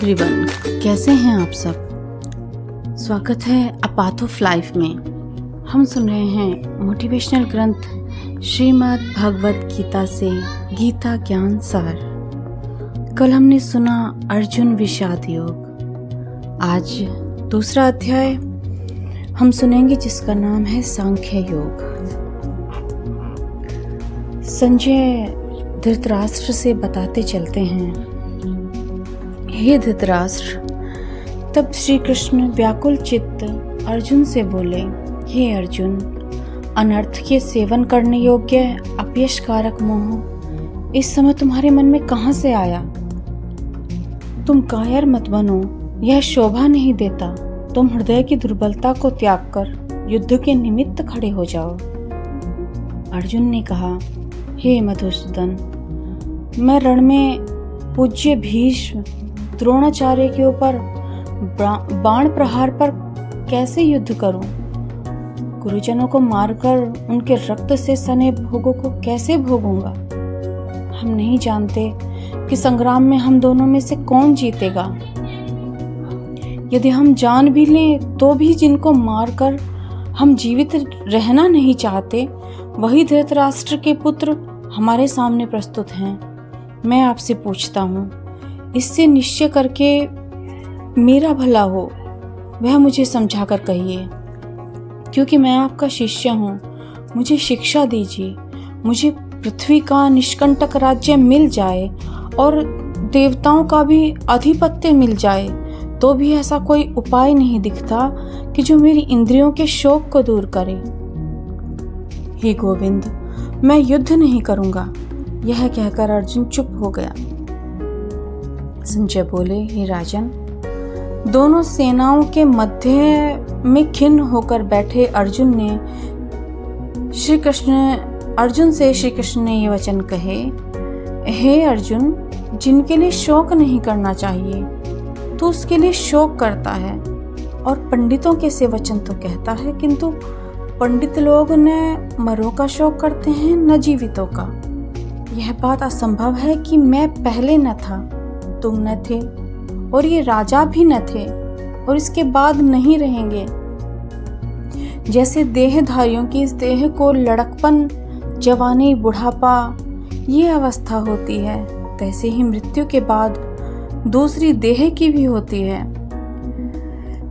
Everyone, कैसे हैं आप सब। स्वागत है अ पाथ ऑफ लाइफ में। हम सुन रहे हैं मोटिवेशनल ग्रंथ श्रीमद् भगवत गीता से गीता ज्ञान सार। कल हमने सुना अर्जुन विषाद योग। आज दूसरा अध्याय हम सुनेंगे जिसका नाम है सांख्य योग। संजय धृतराष्ट्र से बताते चलते हैं, हे धृतराष्ट्र, तब श्री कृष्ण व्याकुल चित्त अर्जुन से बोले, हे अर्जुन, अनर्थ के सेवन करने योग्य अपयशकारक मोह इस समय तुम्हारे मन में कहाँ से आया। तुम कायर मत बनो, यह शोभा नहीं देता। तुम हृदय की दुर्बलता को त्याग कर युद्ध के निमित्त खड़े हो जाओ। अर्जुन ने कहा, हे मधुसूदन, मैं रण में पूज्य भीष्म द्रोणाचार्य के ऊपर बाण प्रहार पर कैसे युद्ध करूं? गुरुजनों को मारकर उनके रक्त से सने भोगों को कैसे भोगूंगा? हम नहीं जानते कि संग्राम में हम दोनों में से कौन जीतेगा। यदि हम जान भी लें तो भी जिनको मारकर हम जीवित रहना नहीं चाहते, वही धृतराष्ट्र के पुत्र हमारे सामने प्रस्तुत हैं। मैं आपसे पूछता हूँ, इससे निश्चय करके मेरा भला हो, वह मुझे समझाकर कहिए, क्योंकि मैं आपका शिष्य हूँ। मुझे शिक्षा दीजिए। मुझे पृथ्वी का निष्कंटक राज्य मिल जाए और देवताओं का भी आधिपत्य मिल जाए, तो भी ऐसा कोई उपाय नहीं दिखता कि जो मेरी इंद्रियों के शोक को दूर करे। हे गोविंद, मैं युद्ध नहीं करूँगा। यह कहकर अर्जुन चुप हो गया। संजय बोले, हे राजन, दोनों सेनाओं के मध्य में खिन्न होकर बैठे अर्जुन से श्री कृष्ण ने ये वचन कहे, हे अर्जुन, जिनके लिए शोक नहीं करना चाहिए तो उसके लिए शोक करता है, और पंडितों के से वचन तो कहता है, किंतु पंडित लोग न मरों का शोक करते हैं न जीवितों का। यह बात असंभव है कि मैं पहले न था, तुम न थे, और ये राजा भी न थे, और इसके बाद नहीं रहेंगे। जैसे देहधारियों की इस देह को लड़कपन, जवानी, बुढ़ापा ये अवस्था होती है, तैसे ही मृत्यु के बाद दूसरी देह की भी होती है।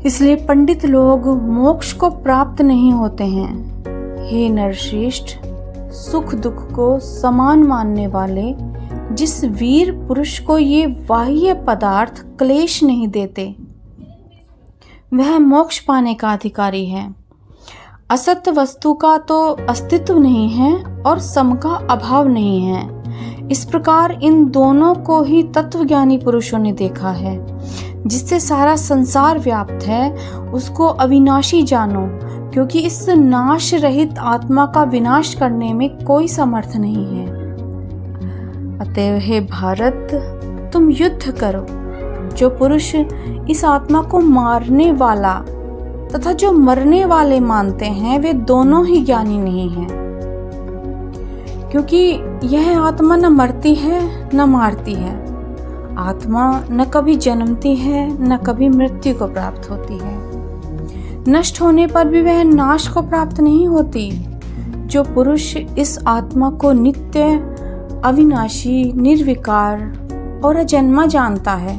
इसलिए पंडित लोग मोक्ष को प्राप्त नहीं होते हैं। हे नरश्रेष्ठ, सुख दुख को समान मानने वाले जिस वीर पुरुष को ये बाह्य पदार्थ क्लेश नहीं देते, वह मोक्ष पाने का अधिकारी है। असत वस्तु का तो अस्तित्व नहीं है और सम का अभाव नहीं है। इस प्रकार इन दोनों को ही तत्वज्ञानी पुरुषों ने देखा है। जिससे सारा संसार व्याप्त है, उसको अविनाशी जानो, क्योंकि इस नाश रहित आत्मा का विनाश करने में कोई समर्थ नहीं है। अतएव हे भारत, तुम युद्ध करो। जो पुरुष इस आत्मा को मारने वाला तथा जो मरने वाले मानते हैं, वे दोनों ही ज्ञानी नहीं हैं, क्योंकि यह आत्मा न मरती है न मारती है। आत्मा न कभी जन्मती है न कभी मृत्यु को प्राप्त होती है। नष्ट होने पर भी वह नाश को प्राप्त नहीं होती। जो पुरुष इस आत्मा को नित्य, अविनाशी, निर्विकार और अजन्मा जानता है,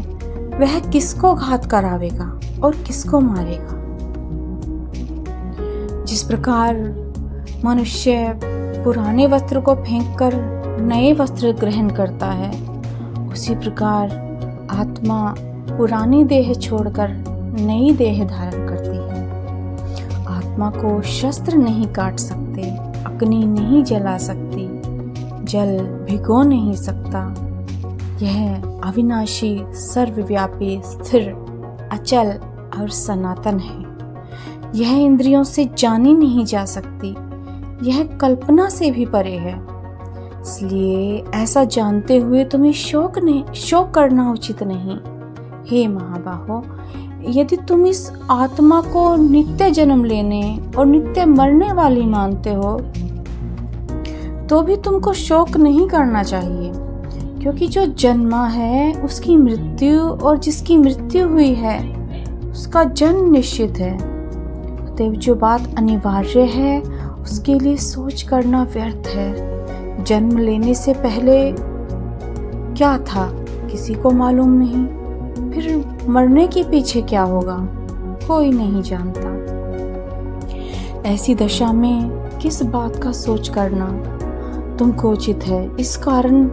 वह किसको घात करावेगा और किसको मारेगा। जिस प्रकार मनुष्य पुराने वस्त्र को फेंककर नए वस्त्र ग्रहण करता है, उसी प्रकार आत्मा पुरानी देह छोड़कर नई देह धारण करती है। आत्मा को शस्त्र नहीं काट सकते, अग्नि नहीं जला सकती, जल भिगो नहीं सकता। यह अविनाशी, सर्वव्यापी, स्थिर, अचल और सनातन है। यह इंद्रियों से जानी नहीं जा सकती। यह कल्पना से भी परे है। इसलिए ऐसा जानते हुए तुम्हें शोक करना उचित नहीं। हे महाबाहो, यदि तुम इस आत्मा को नित्य जन्म लेने और नित्य मरने वाली मानते हो, तो भी तुमको शोक नहीं करना चाहिए, क्योंकि जो जन्मा है उसकी मृत्यु और जिसकी मृत्यु हुई है उसका जन्म निश्चित है। अतएव जो बात अनिवार्य है उसके लिए सोच करना व्यर्थ है। जन्म लेने से पहले क्या था किसी को मालूम नहीं, फिर मरने के पीछे क्या होगा कोई नहीं जानता। ऐसी दशा में किस बात का सोच करना तुमको उचित है। इस कारण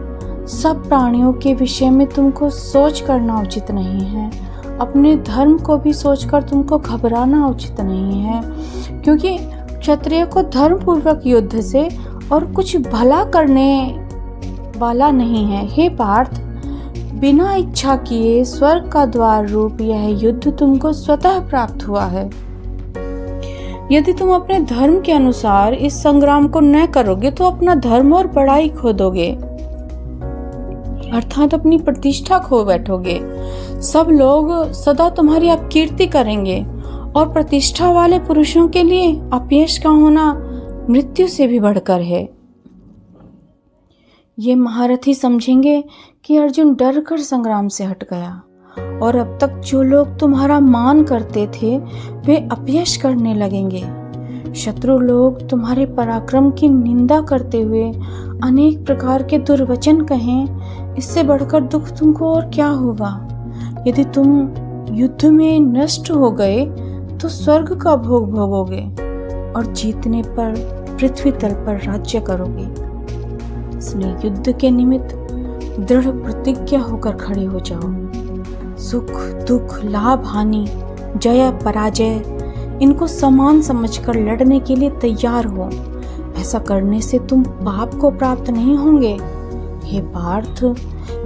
सब प्राणियों के विषय में तुमको सोच करना उचित नहीं है। अपने धर्म को भी सोचकर तुमको घबराना उचित नहीं है, क्योंकि क्षत्रिय को धर्म पूर्वक युद्ध से और कुछ भला करने वाला नहीं है। हे पार्थ, बिना इच्छा किए स्वर्ग का द्वार रूप यह युद्ध तुमको स्वतः प्राप्त हुआ है। यदि तुम अपने धर्म के अनुसार इस संग्राम को न करोगे तो अपना धर्म और बड़ाई खो दोगे, अर्थात अपनी प्रतिष्ठा खो बैठोगे। सब लोग सदा तुम्हारी अपकीर्ति करेंगे और प्रतिष्ठा वाले पुरुषों के लिए अपयश का होना मृत्यु से भी बढ़कर है। ये महारथी समझेंगे कि अर्जुन डरकर संग्राम से हट गया और अब तक जो लोग तुम्हारा मान करते थे वे अपयश करने लगेंगे। शत्रु लोग तुम्हारे पराक्रम की निंदा करते हुए अनेक प्रकार के दुर्वचन कहें, इससे बढ़कर दुख तुमको और क्या होगा। यदि तुम युद्ध में नष्ट हो गए तो स्वर्ग का भोग भोगोगे और जीतने पर पृथ्वी तल पर राज्य करोगे। इसलिए युद्ध के निमित्त दृढ़ प्रतिज्ञा होकर खड़े हो जाओ। सुख दुख, लाभ हानि, जय पराजय, इनको समान समझकर लड़ने के लिए तैयार हो। ऐसा करने से तुम पाप को प्राप्त नहीं होंगे। हे पार्थ,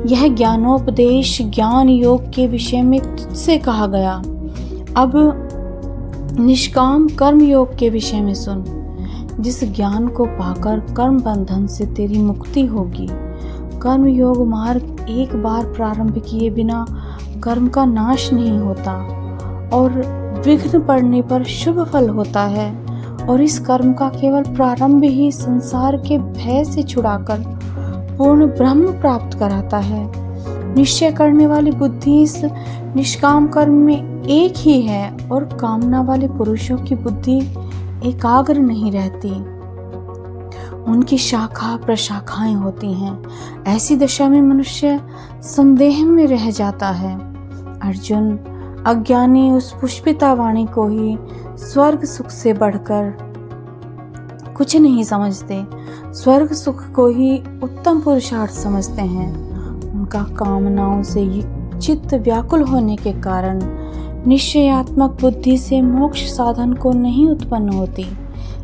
यह ज्ञानोपदेश ज्ञान योग के विषय में तुझसे कहा गया। अब निष्काम कर्म योग के विषय में सुन। जिस ज्ञान को पाकर कर्म बंधन से तेरी मुक्ति होगी। कर्म योग मार्ग एक बार प्रारंभ किए बिना कर्म का नाश नहीं होता और विघ्न पड़ने पर शुभ फल होता है, और इस कर्म का केवल प्रारंभ ही संसार के भय से छुड़ाकर पूर्ण ब्रह्म प्राप्त कराता है। निश्चय करने वाली बुद्धि इस निष्काम कर्म में एक ही है और कामना वाले पुरुषों की बुद्धि एकाग्र नहीं रहती, उनकी शाखा प्रशाखाएं होती हैं। ऐसी दशा में मनुष्य संदेह में रह जाता है। अर्जुन, अज्ञानी उस पुष्पिता वाणी को ही स्वर्ग सुख से बढ़कर कुछ नहीं समझते, स्वर्ग सुख को ही उत्तम पुरुषार्थ समझते हैं। उनका कामनाओं से चित्त व्याकुल होने के कारण निश्चयात्मक बुद्धि से मोक्ष साधन को नहीं उत्पन्न होती।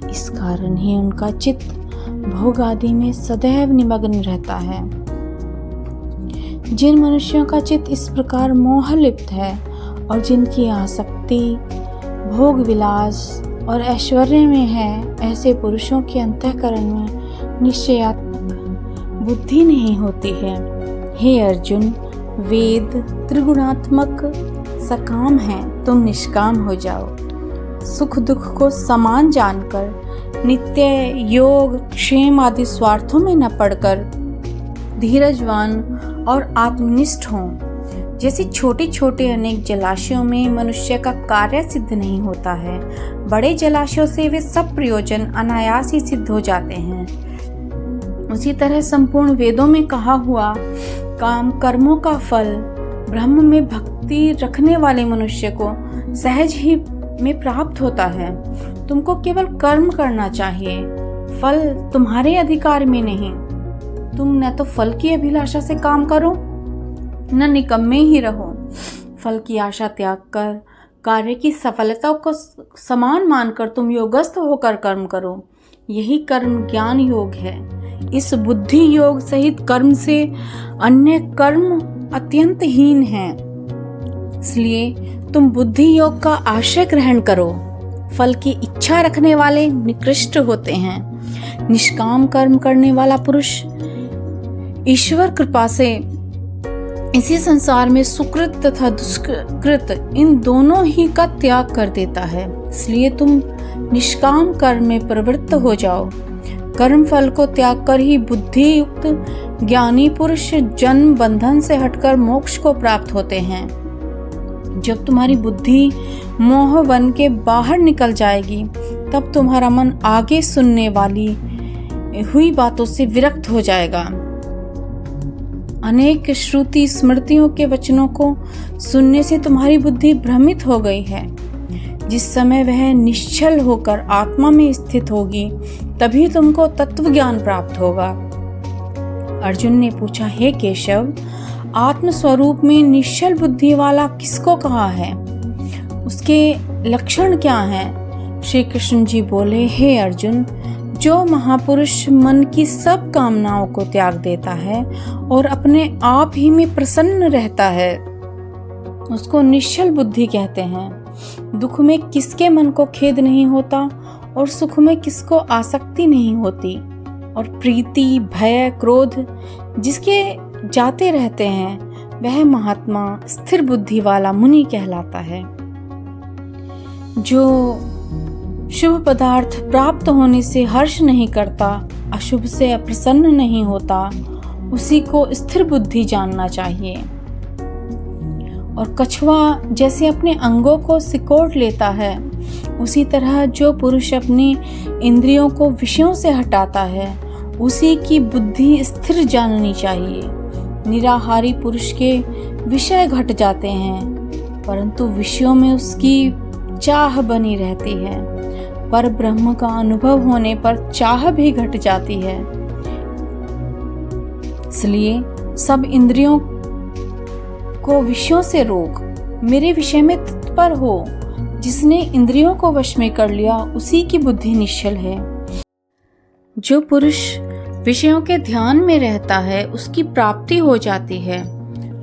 इस कारण ही उनका चित्त भोग आदि में सदैव निमग्न रहता है। जिन मनुष्यों का चित्त इस प्रकार मोहलिप्त है और जिनकी आसक्ति भोग विलास और ऐश्वर्य में है, ऐसे पुरुषों के अंतःकरण में निश्चयात्मक बुद्धि नहीं होती है। हे अर्जुन, वेद त्रिगुणात्मक सकाम है, तुम निष्काम हो जाओ। सुख दुख को समान जानकर नित्य योग क्षेम आदि स्वार्थों में न पड़कर धीरजवान और आत्मनिष्ठ हों। जैसे छोटे छोटे अनेक जलाशयों में मनुष्य का कार्य सिद्ध नहीं होता है, बड़े जलाशयों से वे सब प्रयोजन अनायास ही सिद्ध हो जाते हैं। उसी तरह संपूर्ण वेदों में कहा हुआ काम कर्मों का फल ब्रह्म में भक्ति रखने वाले मनुष्य को सहज ही में प्राप्त होता है। तुमको केवल कर्म करना चाहिए, फल तुम्हारे अधिकार में नहीं। तुम न तो फल की अभिलाषा से काम करो न निकम्मे ही रहो। फल की आशा त्याग कर कार्य की सफलता को समान मानकर तुम योगस्थ होकर कर्म करो। यही कर्म ज्ञान योग है। इस बुद्धि योग सहित कर्म से अन्य कर्म अत्यंत हीन है। इसलिए तुम बुद्धि योग का आश्रय ग्रहण करो। फल की इच्छा रखने वाले निकृष्ट होते हैं। निष्काम कर्म करने वाला पुरुष ईश्वर कृपा से इसी संसार में सुकृत तथा दुष्कृत इन दोनों ही का त्याग कर देता है। इसलिए तुम निष्काम कर्म में प्रवृत्त हो जाओ। कर्म फल को त्याग कर ही बुद्धि युक्त ज्ञानी पुरुष जन्म बंधन से हटकर मोक्ष को प्राप्त होते हैं। जब तुम्हारी बुद्धि मोह वन के बाहर निकल जाएगी, तब तुम्हारा मन आगे सुनने वाली हुई बातों से विरक्त हो जाएगा। अनेक श्रुति स्मृतियों के वचनों को सुनने से तुम्हारी बुद्धि भ्रमित हो गई है। जिस समय वह निश्चल होकर आत्मा में स्थित होगी, तभी तुमको तत्व ज्ञान प्राप्त होगा। अर्जुन ने पूछा, हे केशव, आत्म स्वरूप में निश्चल बुद्धि वाला किसको कहा है? उसके लक्षण क्या हैं? श्री कृष्ण जी बोले, हे अर्जुन, जो महापुरुष मन की सब कामनाओं को त्याग देता है और अपने आप ही में प्रसन्न रहता है, उसको निश्चल बुद्धि कहते हैं। दुख में किसके मन को खेद नहीं होता और सुख में किसको आसक्ति नहीं होती, और प्रीति भय क्रोध जिसके जाते रहते हैं, वह महात्मा स्थिर बुद्धि वाला मुनि कहलाता है। जो शुभ पदार्थ प्राप्त होने से हर्ष नहीं करता, अशुभ से अप्रसन्न नहीं होता, उसी को स्थिर बुद्धि जानना चाहिए। और कछुआ जैसे अपने अंगों को सिकोड़ लेता है, उसी तरह जो पुरुष अपनी इंद्रियों को विषयों से हटाता है, उसी की बुद्धि स्थिर जाननी चाहिए। निराहारी पुरुष के विषय घट जाते हैं, परंतु विषयों में उसकी चाह बनी रहती है। पर ब्रह्म का अनुभव होने पर चाह भी घट जाती है। इसलिए सब इंद्रियों को विषयों से रोक, मेरे विषय में तत्पर हो। जिसने इंद्रियों को वश में कर लिया, उसी की बुद्धि निश्चल है। जो पुरुष विषयों के ध्यान में रहता है, उसकी प्राप्ति हो जाती है।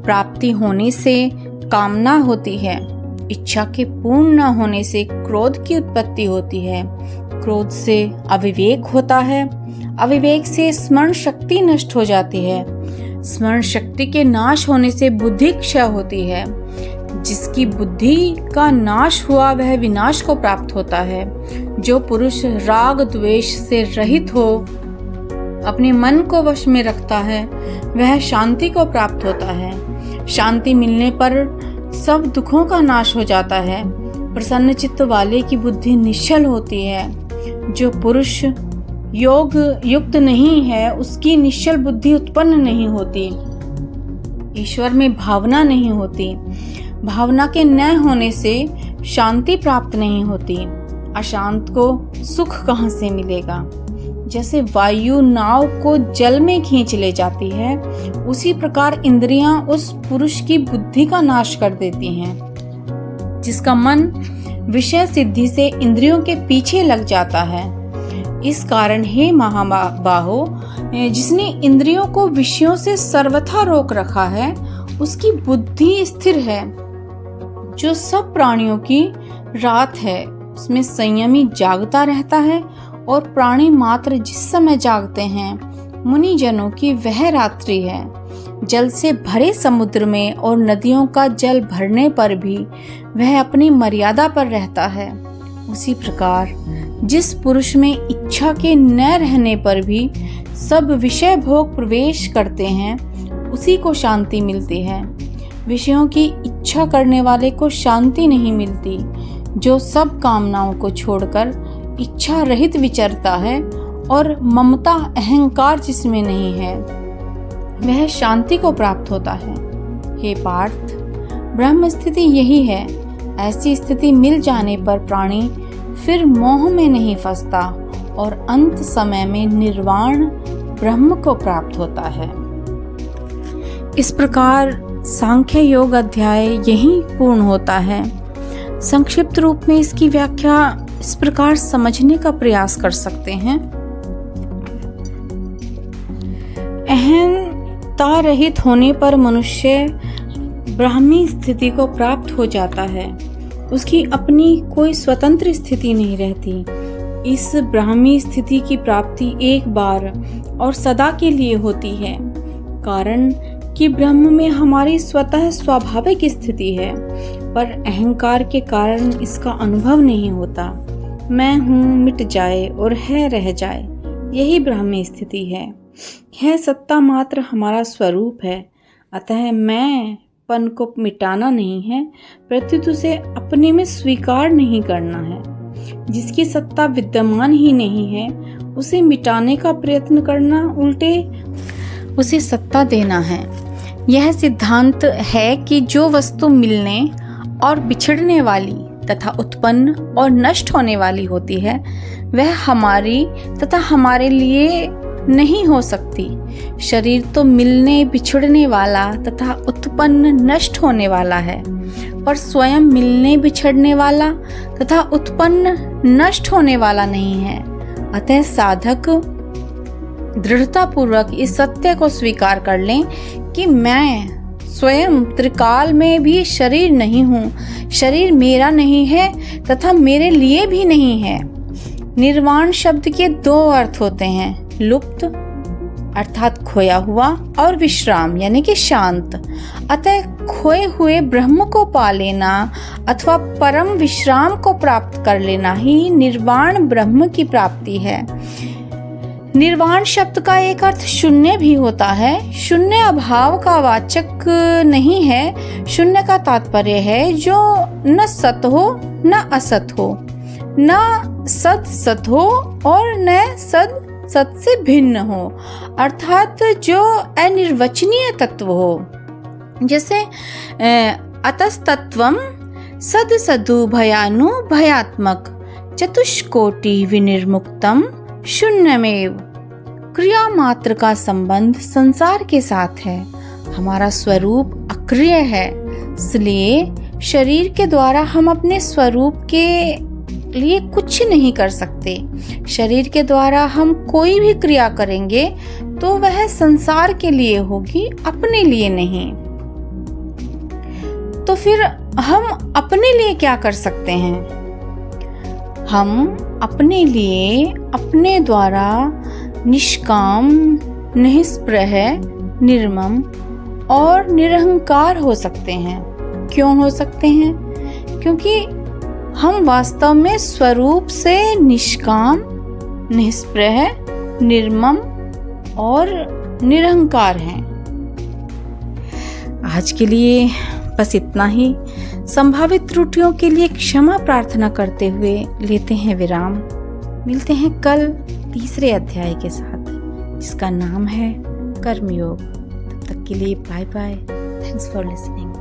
प्राप्ति होने से कामना होती है। इच्छा के पूर्ण न होने से क्रोध की उत्पत्ति होती है। क्रोध से अविवेक होता है। अविवेक से स्मरण शक्ति नष्ट हो जाती है। स्मरण शक्ति के नाश होने से बुद्धि क्षय होती है। जिसकी बुद्धि का नाश हुआ, वह विनाश को प्राप्त होता है। जो पुरुष राग द्वेष से रहित हो, अपने मन को वश में रखता है, वह शांति को प्राप्त होता है। शांति मिलने पर सब दुखों का नाश हो जाता है। प्रसन्न चित्त वाले की बुद्धि निश्चल होती है। जो पुरुष योग युक्त नहीं है, उसकी निश्चल बुद्धि उत्पन्न नहीं होती। ईश्वर में भावना नहीं होती। भावना के न होने से शांति प्राप्त नहीं होती। अशांत को सुख कहाँ से मिलेगा? जैसे वायु नाव को जल में खींच ले जाती है, उसी प्रकार इंद्रियां उस पुरुष की बुद्धि का नाश कर देती हैं। जिसका मन विषय सिद्धि से इंद्रियों के पीछे लग जाता है। इस कारण हे महाबाहो, जिसने इंद्रियों को विषयों से सर्वथा रोक रखा है, उसकी बुद्धि स्थिर है। जो सब प्राणियों की रात है, उसमें संयमी जागता रहता है, और प्राणी मात्र जिस समय जागते हैं, मुनि जनों की वह रात्रि है। जल से भरे समुद्र में और नदियों का जल भरने पर भी वह अपनी मर्यादा पर रहता है। उसी प्रकार जिस पुरुष में इच्छा के न रहने पर भी सब विषय भोग प्रवेश करते हैं, उसी को शांति मिलती है। विषयों की इच्छा करने वाले को शांति नहीं मिलती। जो सब कामनाओं को छोड़कर इच्छा रहित विचरता है और ममता अहंकार जिसमें नहीं है, वह शांति को प्राप्त होता है। हे पार्थ, ब्रह्म स्थिति यही है। ऐसी स्थिति मिल जाने पर प्राणी फिर मोह में नहीं फंसता और अंत समय में निर्वाण ब्रह्म को प्राप्त होता है। इस प्रकार सांख्य योग अध्याय यहीं पूर्ण होता है। संक्षिप्त रूप में इसकी व्याख्या इस प्रकार समझने का प्रयास कर सकते हैं। अहंता रहित होने पर मनुष्य ब्राह्मी स्थिति को प्राप्त हो जाता है। उसकी अपनी कोई स्वतंत्र स्थिति नहीं रहती। इस ब्राह्मी स्थिति की प्राप्ति एक बार और सदा के लिए होती है, कारण कि ब्रह्म में हमारी स्वतः स्वाभाविक स्थिति है, पर अहंकार के कारण इसका अनुभव नहीं होता। मैं हूँ मिट जाए और है रह जाए, यही ब्राह्मी स्थिति है। यह सत्ता मात्र हमारा स्वरूप है। अतः मैं पन को मिटाना नहीं है, प्रत्युत उसे अपने में स्वीकार नहीं करना है। जिसकी सत्ता विद्यमान ही नहीं है, उसे मिटाने का प्रयत्न करना उल्टे उसे सत्ता देना है। यह सिद्धांत है कि जो वस्तु मिलने और बिछड़ने वाली तथा उत्पन्न और नष्ट होने वाली होती है, वह हमारी तथा हमारे लिए नहीं हो सकती। शरीर तो मिलने बिछड़ने वाला तथा उत्पन्न नष्ट होने वाला है, पर स्वयं मिलने बिछड़ने वाला तथा उत्पन्न नष्ट होने वाला नहीं है। अतः साधक दृढ़तापूर्वक इस सत्य को स्वीकार कर लें कि मैं स्वयं त्रिकाल में भी शरीर नहीं हूँ, शरीर मेरा नहीं है तथा मेरे लिए भी नहीं है। निर्वाण शब्द के दो अर्थ होते हैं, लुप्त अर्थात खोया हुआ और विश्राम यानी कि शांत। अतः खोए हुए ब्रह्म को पा लेना अथवा परम विश्राम को प्राप्त कर लेना ही निर्वाण ब्रह्म की प्राप्ति है। निर्वाण शब्द का एक अर्थ शून्य भी होता है। शून्य अभाव का वाचक नहीं है। शून्य का तात्पर्य है जो न सत हो न असत हो, न सत सत हो और न सत सत से भिन्न हो, अर्थात जो अनिर्वचनीय तत्व हो। जैसे अतस्तत्वम सद सदु भयानु भयात्मक चतुष्कोटि विनिर्मुक्तम शून्यमेव। क्रिया मात्र का संबंध संसार के साथ है। हमारा स्वरूप अक्रिय है, इसलिए शरीर के द्वारा हम अपने स्वरूप के लिए कुछ नहीं कर सकते। शरीर के द्वारा हम कोई भी क्रिया करेंगे तो वह संसार के लिए होगी, अपने लिए नहीं। तो फिर हम अपने लिए क्या कर सकते हैं? हम अपने लिए अपने द्वारा निष्काम, निष्प्रह, निर्मम और निरहंकार हो सकते हैं। क्यों हो सकते हैं? क्योंकि हम वास्तव में स्वरूप से निष्काम, निष्प्रह, निर्मम और निरहंकार हैं। आज के लिए बस इतना ही। संभावित त्रुटियों के लिए क्षमा प्रार्थना करते हुए लेते हैं विराम। मिलते हैं कल तीसरे अध्याय के साथ, जिसका नाम है कर्मयोग। तब तक के लिए bye bye. Thanks for listening.